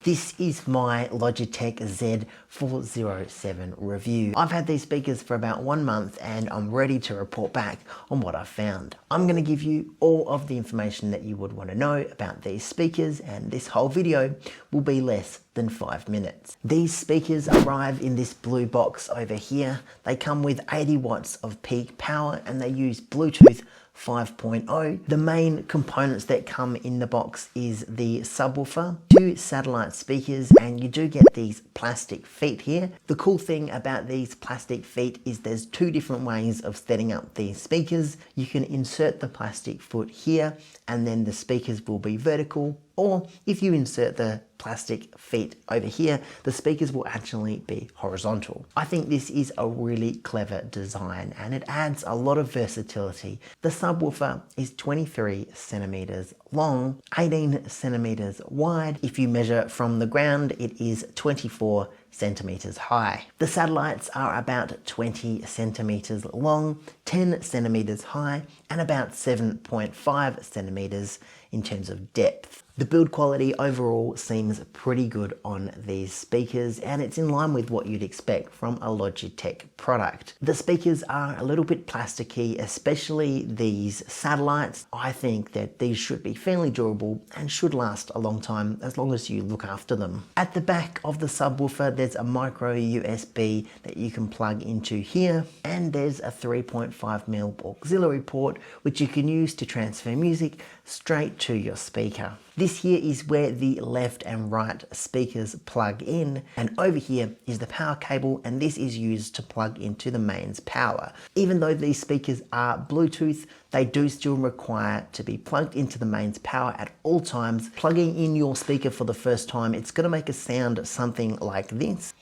This is my Logitech Z407 review. I've had these speakers for about 1 month and I'm ready to report back on what I've found. I'm going to give you all of the information that you would want to know about these speakers, and this whole video will be less than 5 minutes. These speakers arrive in this blue box over here. They come with 80 watts of peak power and they use Bluetooth 5.0. The main components that come in the box is the subwoofer, 2 satellite speakers, and you do get these plastic feet here. The cool thing about these plastic feet is there's 2 different ways of setting up these speakers. You can insert the plastic foot here and then the speakers will be vertical, or if you insert the plastic feet over here, the speakers will actually be horizontal. I think this is a really clever design and it adds a lot of versatility. The subwoofer is 23 centimeters long, 18 centimeters wide. If you measure from the ground, it is 24 centimeters high. The satellites are about 20 centimeters long, 10 centimeters high, and about 7.5 centimeters in terms of depth. The build quality overall seems pretty good on these speakers, and it's in line with what you'd expect from a Logitech product. The speakers are a little bit plasticky, especially these satellites. I think that these should be fairly durable and should last a long time as long as you look after them. At the back of the subwoofer, there's a micro USB that you can plug into here, and there's a 3.5mm auxiliary port which you can use to transfer music straight to your speaker. This here is where the left and right speakers plug in, and over here is the power cable, and this is used to plug into the mains power. Even though these speakers are Bluetooth, they do still require to be plugged into the mains power at all times. Plugging in your speaker for the first time, it's going to make a sound something like this.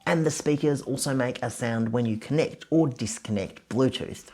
And the speakers also make a sound when you connect or disconnect Bluetooth.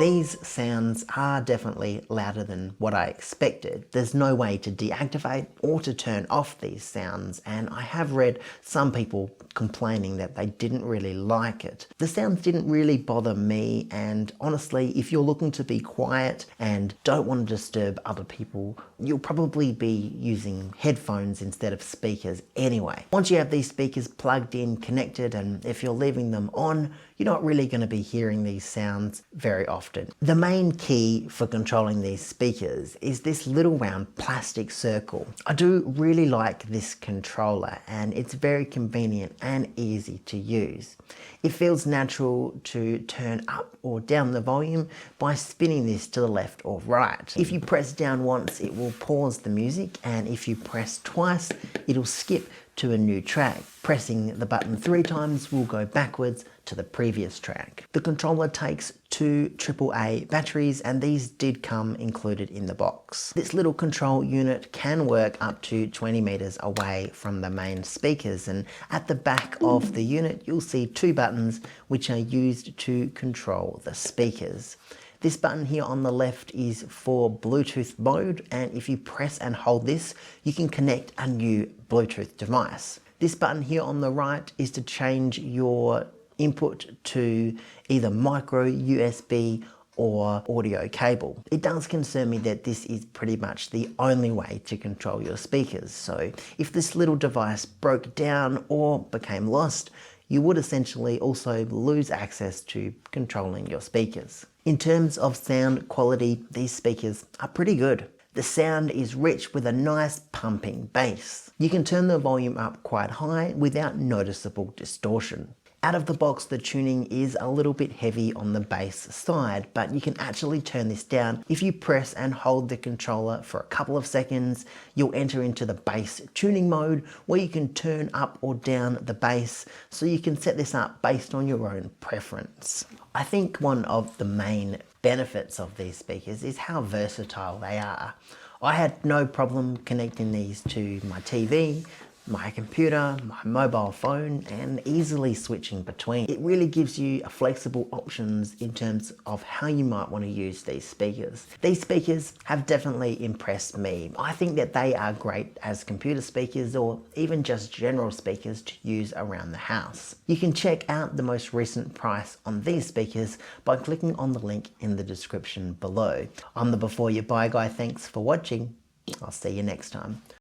These sounds are definitely louder than what I expected. There's no way to deactivate or to turn off these sounds, and I have read some people complaining that they didn't really like it. The sounds didn't really bother me, and honestly, if you're looking to be quiet and don't want to disturb other people, you'll probably be using headphones instead of speakers anyway. Once you have these speakers plugged in, connected, and if you're leaving them on, you're not really going to be hearing these sounds very often. The main key for controlling these speakers is this little round plastic circle. I do really like this controller, and it's very convenient and easy to use. It feels natural to turn up or down the volume by spinning this to the left or right. If you press down once, it will pause the music, and if you press twice, it'll skip to a new track. Pressing the button 3 times will go backwards to the previous track. The controller takes 2 AAA batteries, and these did come included in the box. This little control unit can work up to 20 meters away from the main speakers, and at the back of the unit you'll see 2 buttons which are used to control the speakers. This button here on the left is for Bluetooth mode, and if you press and hold this, you can connect a new Bluetooth device. This button here on the right is to change your input to either micro USB or audio cable. It does concern me that this is pretty much the only way to control your speakers, so if this little device broke down or became lost, you would essentially also lose access to controlling your speakers. In terms of sound quality, these speakers are pretty good. The sound is rich with a nice pumping bass. You can turn the volume up quite high without noticeable distortion. Out of the box, the tuning is a little bit heavy on the bass side, but you can actually turn this down. If you press and hold the controller for a couple of seconds, you'll enter into the bass tuning mode where you can turn up or down the bass, so you can set this up based on your own preference. I think one of the main benefits of these speakers is how versatile they are. I had no problem connecting these to my TV, my computer, my mobile phone, and easily switching between. It really gives you flexible options in terms of how you might want to use these speakers. These speakers have definitely impressed me. I think that they are great as computer speakers or even just general speakers to use around the house. You can check out the most recent price on these speakers by clicking on the link in the description below. I'm the Before You Buy guy. Thanks for watching. I'll see you next time.